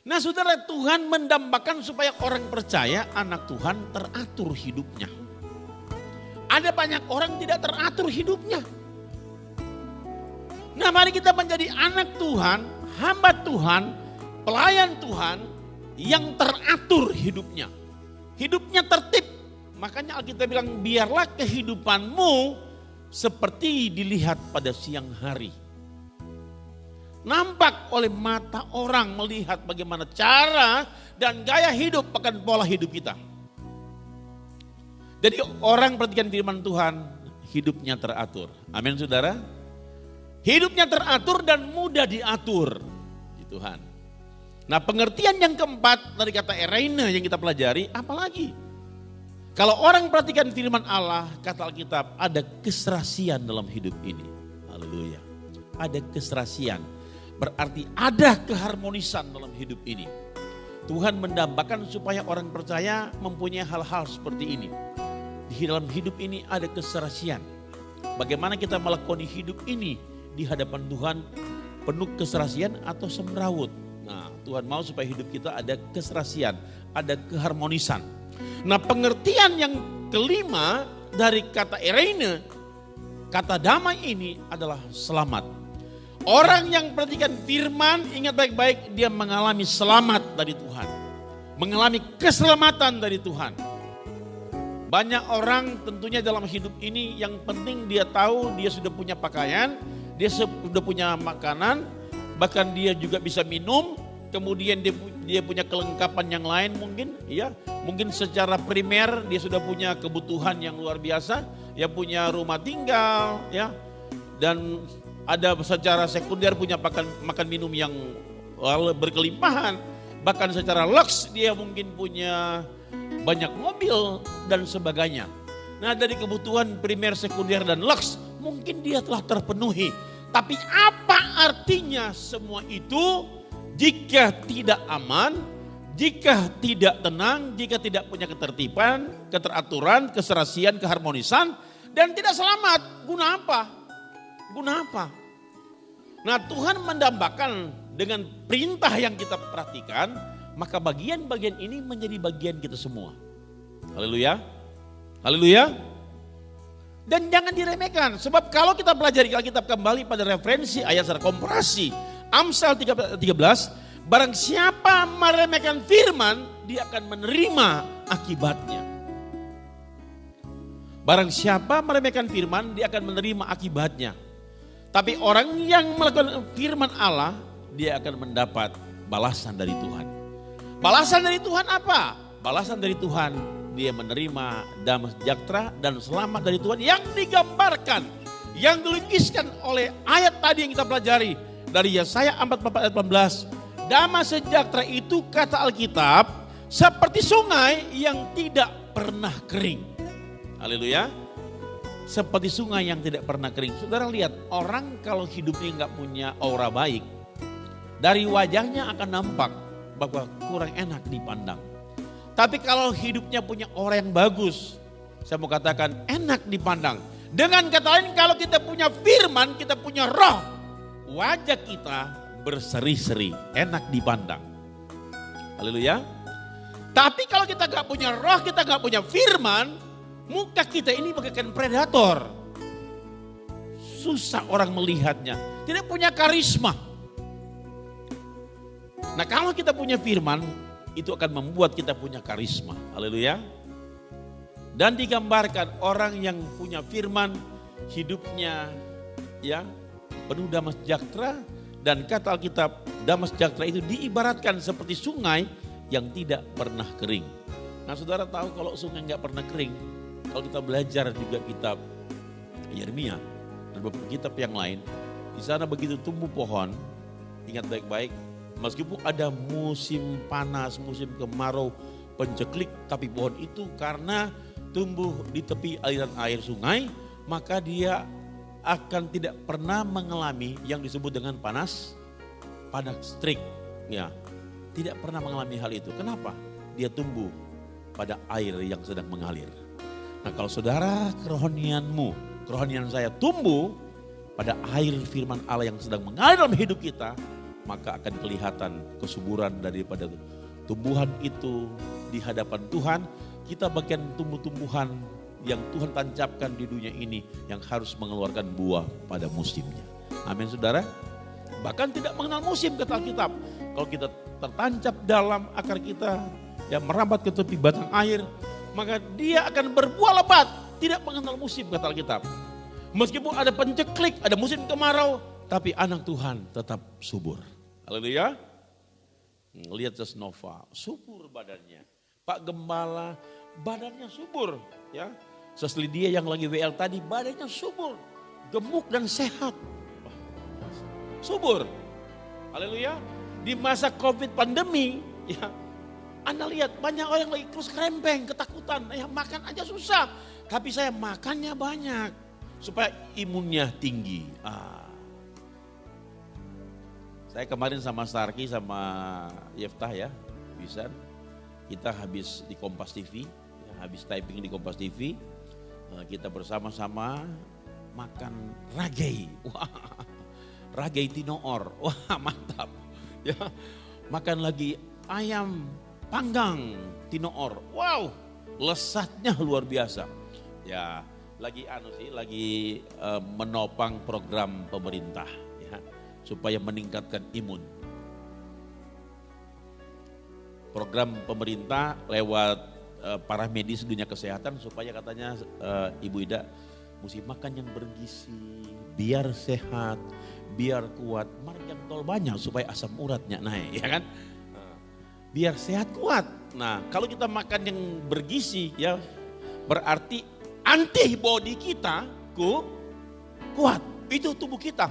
Nah saudara, Tuhan mendambakan supaya orang percaya anak Tuhan teratur hidupnya. Ada banyak orang tidak teratur hidupnya. Nah mari kita menjadi anak Tuhan, hamba Tuhan, pelayan Tuhan yang teratur hidupnya. Hidupnya tertib. Makanya Alkitab bilang biarlah kehidupanmu seperti dilihat pada siang hari. Nampak oleh mata orang melihat bagaimana cara dan gaya hidup bahkan pola hidup kita. Jadi orang perhatikan firman Tuhan, hidupnya teratur. Amin saudara. Hidupnya teratur dan mudah diatur di Tuhan. Nah pengertian yang keempat dari kata ereine yang kita pelajari, apalagi? Kalau orang perhatikan firman Allah, kata Alkitab, ada keserasian dalam hidup ini. Haleluya. Ada keserasian. Berarti ada keharmonisan dalam hidup ini. Tuhan mendambakan supaya orang percaya mempunyai hal-hal seperti ini. Di dalam hidup ini ada keserasian. Bagaimana kita melakoni hidup ini di hadapan Tuhan, penuh keserasian atau semrawut. Nah Tuhan mau supaya hidup kita ada keserasian, ada keharmonisan. Nah pengertian yang kelima dari kata ereine, kata damai ini adalah selamat. Orang yang perhatikan firman, ingat baik-baik, dia mengalami selamat dari Tuhan. Mengalami keselamatan dari Tuhan. Banyak orang tentunya dalam hidup ini yang penting dia tahu dia sudah punya pakaian, dia sudah punya makanan, bahkan dia juga bisa minum, kemudian dia punya kelengkapan yang lain mungkin, ya. Mungkin secara primer dia sudah punya kebutuhan yang luar biasa, ya punya rumah tinggal, ya. Dan ada secara sekunder punya makan minum yang berkelimpahan. Bahkan secara lux dia mungkin punya banyak mobil dan sebagainya. Nah dari kebutuhan primer, sekunder dan lux mungkin dia telah terpenuhi. Tapi apa artinya semua itu jika tidak aman, jika tidak tenang, jika tidak punya ketertiban, keteraturan, keserasian, keharmonisan dan tidak selamat? Guna apa? Guna apa? Nah Tuhan mendambakan dengan perintah yang kita perhatikan, maka bagian-bagian ini menjadi bagian kita semua. Haleluya. Haleluya. Dan jangan diremehkan, sebab kalau kita pelajari Alkitab kembali pada referensi ayat secara komparasi, Amsal 13, barang siapa meremehkan firman, dia akan menerima akibatnya. Barang siapa meremehkan firman, dia akan menerima akibatnya. Tapi orang yang melakukan firman Allah, dia akan mendapat balasan dari Tuhan. Balasan dari Tuhan apa? Balasan dari Tuhan, dia menerima damai sejahtera dan selamat dari Tuhan yang digambarkan, yang dilukiskan oleh ayat tadi yang kita pelajari dari Yesaya 44 ayat 18. Damai sejahtera itu kata Alkitab seperti sungai yang tidak pernah kering. Haleluya. Seperti sungai yang tidak pernah kering. Saudara lihat, orang kalau hidupnya nggak punya aura baik, dari wajahnya akan nampak bahwa kurang enak dipandang. Tapi kalau hidupnya punya aura yang bagus, saya mau katakan enak dipandang. Dengan kata lain, kalau kita punya firman, kita punya roh, wajah kita berseri-seri, enak dipandang. Haleluya. Tapi kalau kita nggak punya roh, kita nggak punya firman, muka kita ini bagaikan predator. Susah orang melihatnya. Tidak punya karisma. Nah kalau kita punya firman, itu akan membuat kita punya karisma. Haleluya. Dan digambarkan orang yang punya firman, hidupnya ya penuh damai sejahtera. Dan kata Alkitab, damai sejahtera itu diibaratkan seperti sungai yang tidak pernah kering. Nah saudara tahu kalau sungai nggak pernah kering, kalau kita belajar juga kitab Yeremia dan beberapa kitab yang lain, di sana begitu tumbuh pohon, ingat baik-baik, meskipun ada musim panas, musim kemarau, penceklik, tapi pohon itu karena tumbuh di tepi aliran air sungai, maka dia akan tidak pernah mengalami yang disebut dengan panas terik. Ya, tidak pernah mengalami hal itu. Kenapa? Dia tumbuh pada air yang sedang mengalir. Nah kalau saudara kerohanian saya tumbuh pada air firman Allah yang sedang mengalir dalam hidup kita, maka akan kelihatan kesuburan daripada tumbuhan itu di hadapan Tuhan. Kita bagian tumbuh-tumbuhan yang Tuhan tancapkan di dunia ini yang harus mengeluarkan buah pada musimnya. Amin saudara. Bahkan tidak mengenal musim kata Alkitab. Kalau kita tertancap dalam akar kita yang merambat ke tepi batang air, maka dia akan berbuah lebat, tidak mengenal musim kata Alkitab. Meskipun ada penceklik, ada musim kemarau, tapi anak Tuhan tetap subur. Haleluya. Lihat Sesnova, subur badannya. Pak Gembala, badannya subur. Ya, Seslidia yang lagi WL tadi, badannya subur, gemuk dan sehat. Subur. Haleluya. Di masa COVID pandemi, ya, Anda lihat banyak orang lagi terus krempeng, ketakutan, ya makan aja susah. Tapi saya makannya banyak supaya imunnya tinggi. Saya kemarin sama Sarki sama Yeftah ya, bisa. Kita habis di Kompas TV, ya, habis typing di Kompas TV, kita bersama-sama makan ragei. Wah, ragei tinoor, wah mantap. Ya, makan lagi ayam panggang tinoor, wow, lesatnya luar biasa. Ya, lagi menopang program pemerintah ya, supaya meningkatkan imun. Program pemerintah lewat para medis dunia kesehatan supaya katanya Ibu Ida mesti makan yang bergizi, biar sehat, biar kuat. Marjan tol banyak supaya asam uratnya naik, ya kan? Biar sehat kuat. Nah, kalau kita makan yang bergizi ya berarti antibodi kita kuat. Itu tubuh kita.